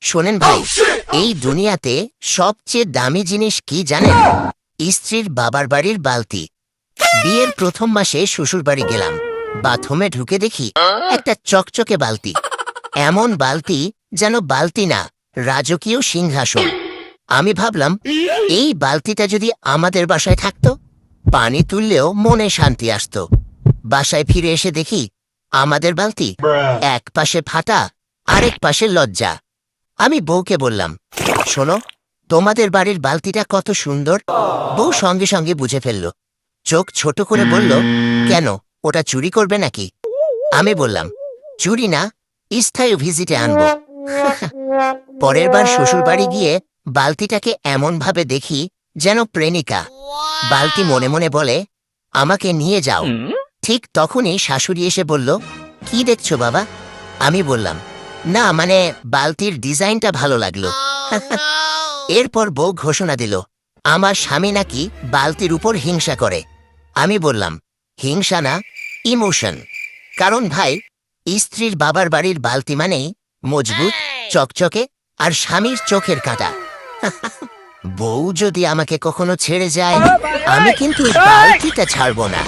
শোনেন ভাই, এই দুনিয়াতে সবচেয়ে দামি জিনিস কি জানেন? স্ত্রীর বাবার বাড়ির বালতি। বিয়ের প্রথম মাসে শ্বশুর বাড়ি গেলাম, বাথরুমে ঢুকে দেখি একটা চকচকে বালতি। এমন বালতি যেন বালতি না, রাজকীয় সিংহাসন। আমি ভাবলাম, এই বালতিটা যদি আমাদের বাসায় থাকতো, পানি তুললেও মনে শান্তি আসতো। বাসায় ফিরে এসে দেখি আমাদের বালতি এক পাশে ফাটা, আরেক পাশে লজ্জা। আমি বউকে বললাম, শোনো, তোমাদের বাড়ির বালতিটা কত সুন্দর। বউ সঙ্গে সঙ্গে বুঝে ফেলল, চোখ ছোট করে বলল, কেন, ওটা চুরি করবে নাকি? আমি বললাম, চুরি না, স্থায়ী ভিজিটে আনবো। পরের বার শ্বশুর বাড়ি গিয়ে বালতিটাকে এমন ভাবে দেখি যেন প্রেমিকা। বালতি মনে মনে বলে, আমাকে নিয়ে যাও। ঠিক তখনই শাশুড়ি এসে বলল, কি দেখছো বাবা? আমি বললাম, না মানে বালতির ডিজাইনটা ভালো লাগলো। এরপর বউ ঘোষণা দিল, আমার স্বামী নাকি বালতির উপর হিংসা করে। আমি বললাম, হিংসা না, ইমোশন। কারণ ভাই, স্ত্রীর বাবার বাড়ির বালতি মানেই মজবুত, চকচকে আর স্বামীর চোখের কাঁটা। বউ যদি আমাকে কখনো ছেড়ে যায়, আমি কিন্তু বালতিটা ছাড়বো না।